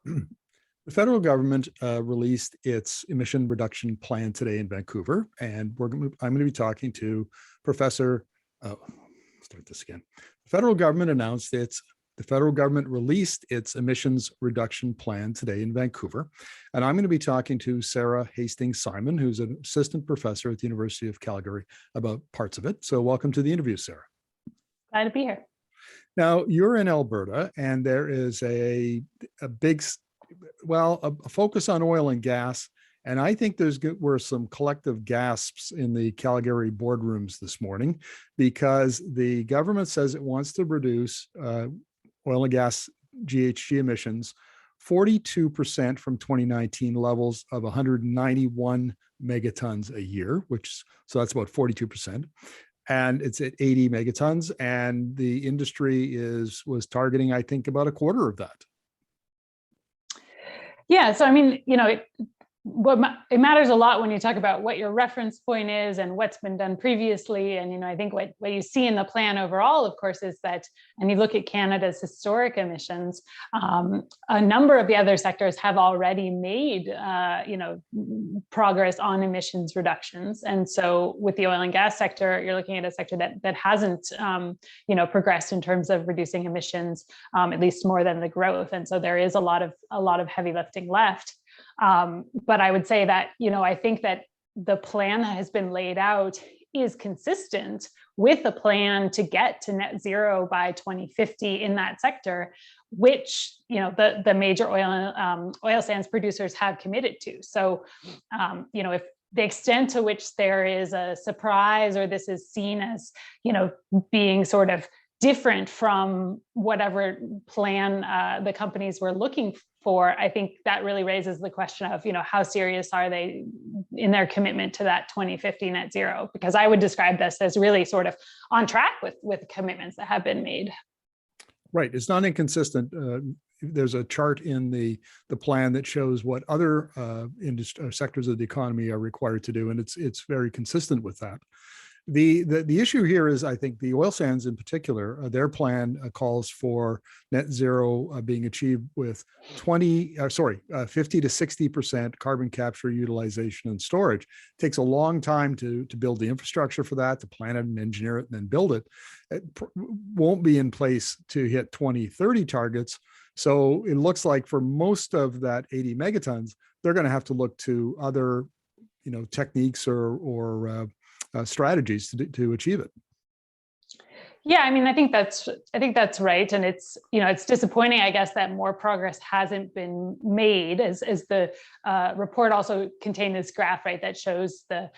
The federal government released its emission reduction plan today in Vancouver, and I'm going to be talking to Professor. Start this again. The federal government released its emissions reduction plan today in Vancouver, and I'm going to be talking to Sara Hastings-Simon, who's an assistant professor at the University of Calgary, about parts of it. So, welcome to the interview, Sara. Glad to be here. Now, you're in Alberta, and there is a focus on oil and gas. And I think were some collective gasps in the Calgary boardrooms this morning, because the government says it wants to reduce oil and gas GHG emissions 42% from 2019 levels of 191 megatons a year, so that's about 42%. And it's at 80 megatons, and the industry was targeting, I think, about a quarter of that. Yeah, so I mean, it matters a lot when you talk about what your reference point is and what's been done previously. And, I think what you see in the plan overall, of course, is that, and you look at Canada's historic emissions, a number of the other sectors have already made, progress on emissions reductions. And so with the oil and gas sector, you're looking at a sector that hasn't, progressed in terms of reducing emissions, at least more than the growth. And so there is a lot of heavy lifting left. But I would say that, I think that the plan that has been laid out is consistent with a plan to get to net zero by 2050 in that sector, which, the major oil sands producers have committed to. So, if the extent to which there is a surprise, or this is seen as, being sort of different from whatever plan the companies were looking for, I think that really raises the question of, how serious are they in their commitment to that 2050 net zero? Because I would describe this as really sort of on track with commitments that have been made. Right. It's not inconsistent. There's a chart in the plan that shows what other sectors of the economy are required to do, and it's very consistent with that. The issue here is, I think, the oil sands in particular, their plan calls for net zero being achieved with 50 to 60% carbon capture, utilization, and storage. It takes a long time to build the infrastructure for that, to plan it and engineer it and then build it. It won't be in place to hit 2030 targets. So it looks like for most of that 80 megatons, they're going to have to look to other, techniques or strategies to achieve it. Yeah, I mean, I think that's right, and it's disappointing, I guess, that more progress hasn't been made. As the report also contained this graph, right, that shows the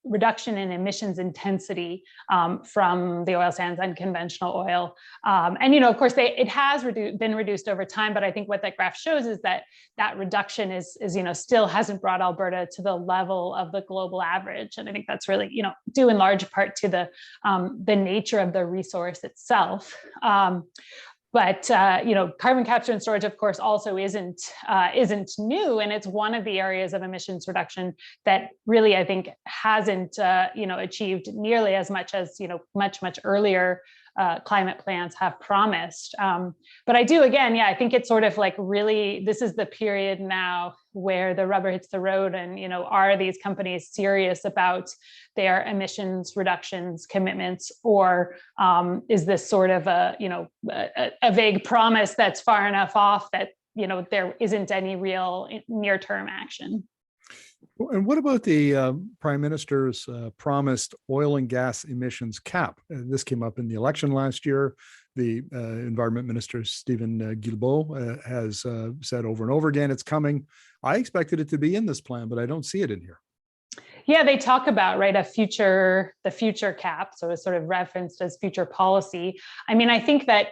reduction in emissions intensity from the oil sands and conventional oil, and of course, it has been reduced over time. But I think what that graph shows is that reduction is still hasn't brought Alberta to the level of the global average, and I think that's really due in large part to the nature of the resource itself. But carbon capture and storage, of course, also isn't new, and it's one of the areas of emissions reduction that really, I think, hasn't achieved nearly as much as much earlier climate plans have promised. But I do, again, I think it's sort of like, really, this is the period now where the rubber hits the road, and are these companies serious about their emissions reductions commitments, or is this sort of a vague promise that's far enough off that there isn't any real near-term action? And what about the Prime Minister's promised oil and gas emissions cap? This came up in the election last year. The Environment Minister, Stephen Guilbeault, has said over and over again it's coming. I expected it to be in this plan, but I don't see it in here. Yeah, they talk about, right, the future cap, so it's sort of referenced as future policy. I mean, I think that,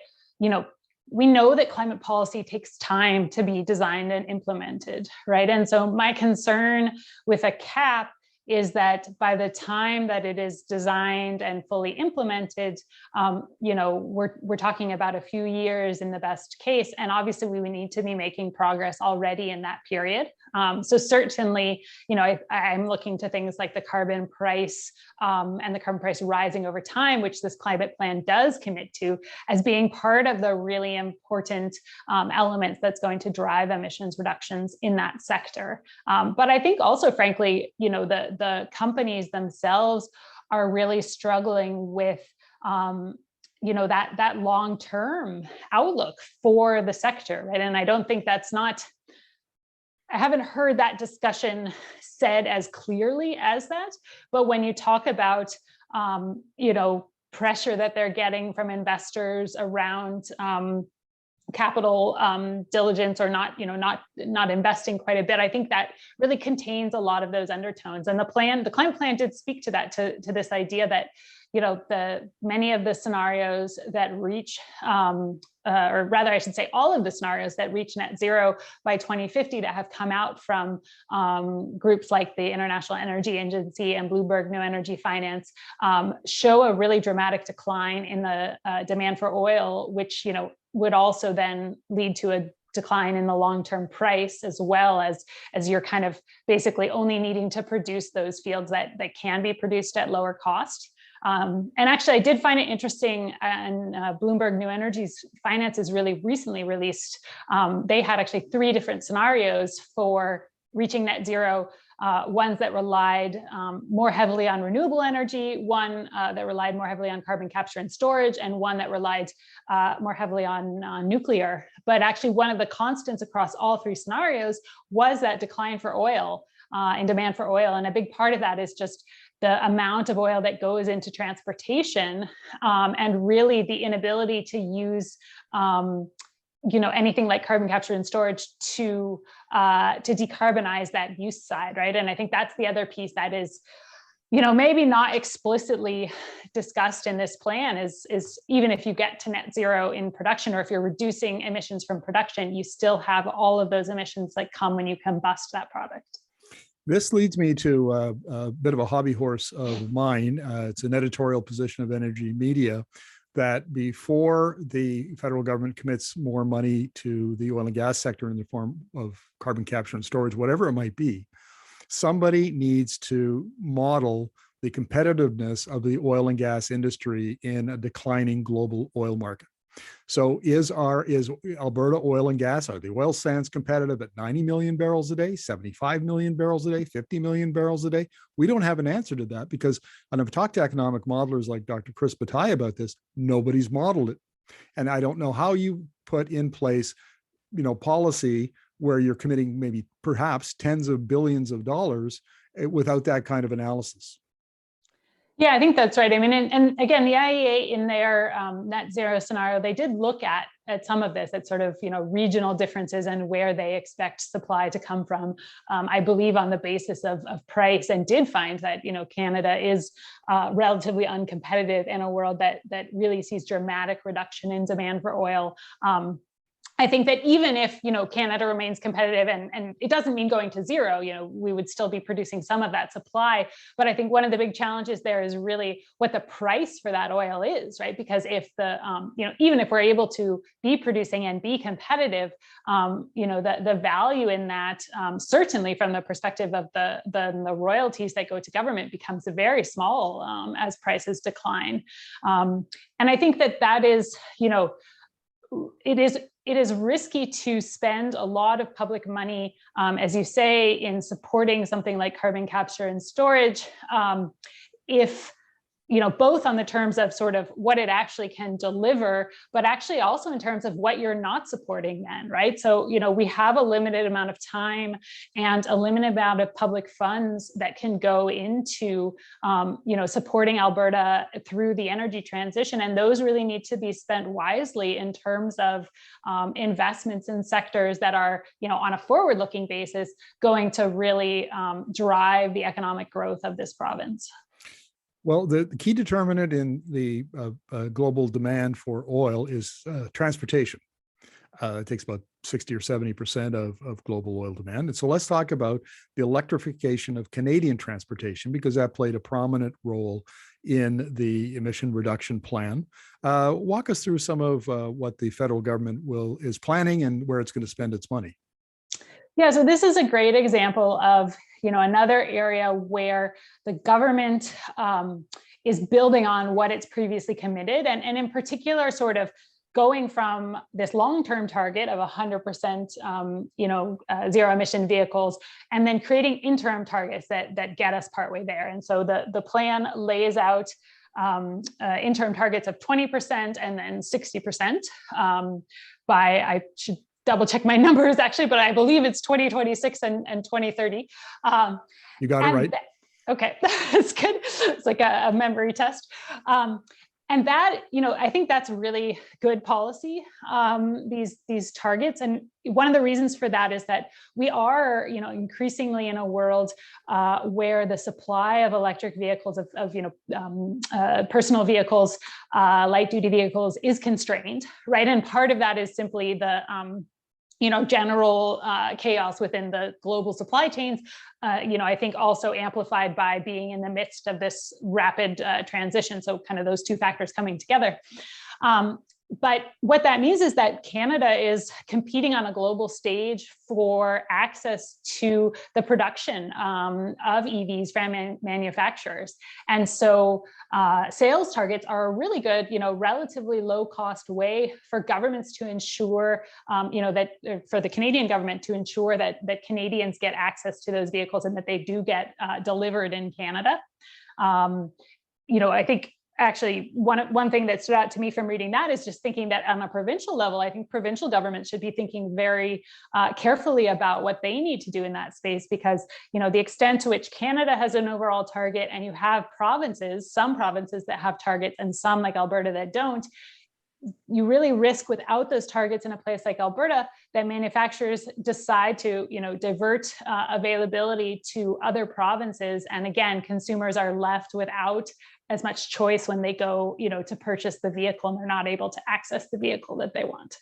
we know that climate policy takes time to be designed and implemented, right? And so my concern with a cap is that by the time that it is designed and fully implemented, we're talking about a few years in the best case. And obviously we would need to be making progress already in that period. So certainly, I'm looking to things like the carbon price and the carbon price rising over time, which this climate plan does commit to, as being part of the really important elements that's going to drive emissions reductions in that sector. But I think also, frankly, the companies themselves are really struggling with that long-term outlook for the sector, right? And I don't think I haven't heard that discussion said as clearly as that, but when you talk about, pressure that they're getting from investors around capital diligence or not investing quite a bit, I think that really contains a lot of those undertones. And the climate plan did speak to that, to this idea that many of the scenarios that reach, or rather I should say all of the scenarios that reach net zero by 2050 that have come out from groups like the International Energy Agency and Bloomberg New Energy Finance show a really dramatic decline in the demand for oil, which would also then lead to a decline in the long-term price, as well as you're kind of basically only needing to produce those fields that can be produced at lower cost. And actually, I did find it interesting, and Bloomberg New Energy's Finance is really recently released. They had actually 3 different scenarios for reaching net zero, ones that relied more heavily on renewable energy, one that relied more heavily on carbon capture and storage, and one that relied more heavily on nuclear. But actually, one of the constants across all 3 scenarios was that decline for oil and demand for oil. And a big part of that is just the amount of oil that goes into transportation, and really the inability to use anything like carbon capture and storage to decarbonize that use side, right? And I think that's the other piece that is, maybe not explicitly discussed in this plan, is even if you get to net zero in production, or if you're reducing emissions from production, you still have all of those emissions that come when you combust that product. This leads me to a bit of a hobby horse of mine. It's an editorial position of Energy Media, that before the federal government commits more money to the oil and gas sector in the form of carbon capture and storage, whatever it might be, somebody needs to model the competitiveness of the oil and gas industry in a declining global oil market. So is Alberta oil and gas, are the oil sands competitive at 90 million barrels a day, 75 million barrels a day, 50 million barrels a day? We don't have an answer to that, because, and I've talked to economic modelers like Dr. Chris Bataille about this, nobody's modeled it. And I don't know how you put in place, policy where you're committing maybe perhaps tens of billions of dollars without that kind of analysis. Yeah, I think that's right. I mean, and again, the IEA in their net zero scenario, they did look at some of this, at sort of, regional differences and where they expect supply to come from, I believe on the basis of price, and did find that, Canada is relatively uncompetitive in a world that really sees dramatic reduction in demand for oil. I think that even if, Canada remains competitive, and it doesn't mean going to zero, we would still be producing some of that supply. But I think one of the big challenges there is really what the price for that oil is, right? Because if even if we're able to be producing and be competitive, the value in that, certainly from the perspective of the royalties that go to government, becomes very small as prices decline. And I think that is, it is risky to spend a lot of public money, as you say, in supporting something like carbon capture and storage, if both on the terms of sort of what it actually can deliver, but actually also in terms of what you're not supporting then, right? So, we have a limited amount of time and a limited amount of public funds that can go into, supporting Alberta through the energy transition. And those really need to be spent wisely in terms of investments in sectors that are, on a forward-looking basis, going to really drive the economic growth of this province. Well, the key determinant in the global demand for oil is transportation. It takes about 60 or 70% of global oil demand. And so let's talk about the electrification of Canadian transportation, because that played a prominent role in the emission reduction plan. Walk us through some of what the federal government is planning and where it's going to spend its money. Yeah, so this is a great example of, another area where the government is building on what it's previously committed, and in particular, sort of going from this long-term target of 100%, zero emission vehicles, and then creating interim targets that get us partway there. And so the plan lays out interim targets of 20% and then 60% I should double check my numbers actually, but I believe it's 2026 and 2030. You got it right. Okay, that's good. It's like a memory test. And that, I think that's really good policy, these targets. And one of the reasons for that is that we are, increasingly in a world where the supply of electric vehicles, of personal vehicles, light duty vehicles is constrained, right? And part of that is simply the general chaos within the global supply chains, I think also amplified by being in the midst of this rapid transition. So kind of those two factors coming together. But what that means is that Canada is competing on a global stage for access to the production of EVs from manufacturers. And so sales targets are a really good, relatively low cost way for governments to ensure, that for the Canadian government to ensure that Canadians get access to those vehicles and that they do get delivered in Canada. I think actually, one thing that stood out to me from reading that is just thinking that on a provincial level, I think provincial governments should be thinking very carefully about what they need to do in that space, because the extent to which Canada has an overall target, and you have some provinces that have targets and some like Alberta that don't, you really risk without those targets in a place like Alberta that manufacturers decide to, divert availability to other provinces. And again, consumers are left without as much choice when they go, to purchase the vehicle, and they're not able to access the vehicle that they want.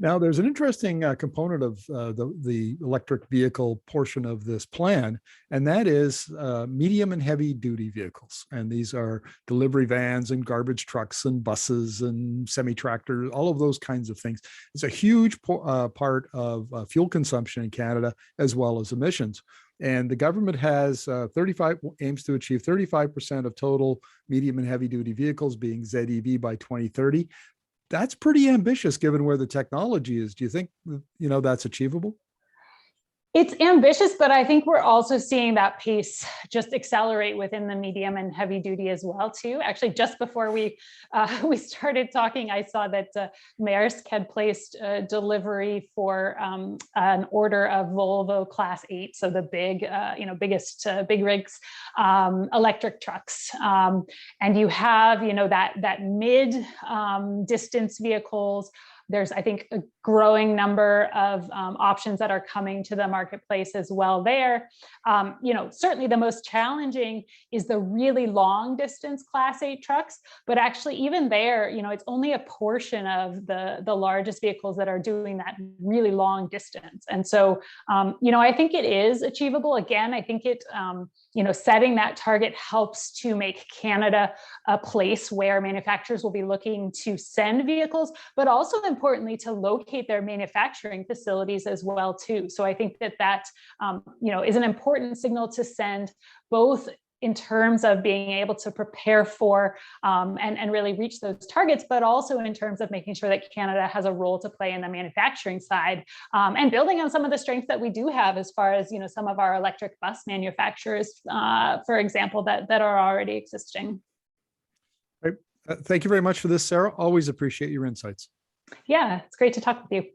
Now, there's an interesting component of the electric vehicle portion of this plan, and that is medium and heavy duty vehicles. And these are delivery vans and garbage trucks and buses and semi-tractors, all of those kinds of things. It's a huge part of fuel consumption in Canada, as well as emissions. And the government has aims to achieve 35% of total medium and heavy duty vehicles being ZEV by 2030. That's pretty ambitious given where the technology is. Do you think, that's achievable? It's ambitious, but I think we're also seeing that pace just accelerate within the medium and heavy duty as well, too. Actually, just before we started talking, I saw that Maersk had placed a delivery for an order of Volvo Class 8, so the big, biggest big rigs, electric trucks, and you have, that mid distance vehicles. There's, I think, a growing number of options that are coming to the marketplace as well there. Certainly the most challenging is the really long distance Class 8 trucks, but actually even there, it's only a portion of the largest vehicles that are doing that really long distance. And so, I think it is achievable. Again, I think it, setting that target helps to make Canada a place where manufacturers will be looking to send vehicles, but also importantly to locate their manufacturing facilities as well too. So I think that is an important signal to send, both in terms of being able to prepare for and really reach those targets, but also in terms of making sure that Canada has a role to play in the manufacturing side, and building on some of the strengths that we do have as far as, some of our electric bus manufacturers, for example, that are already existing. Thank you very much for this, Sarah. Always appreciate your insights. Yeah, it's great to talk with you.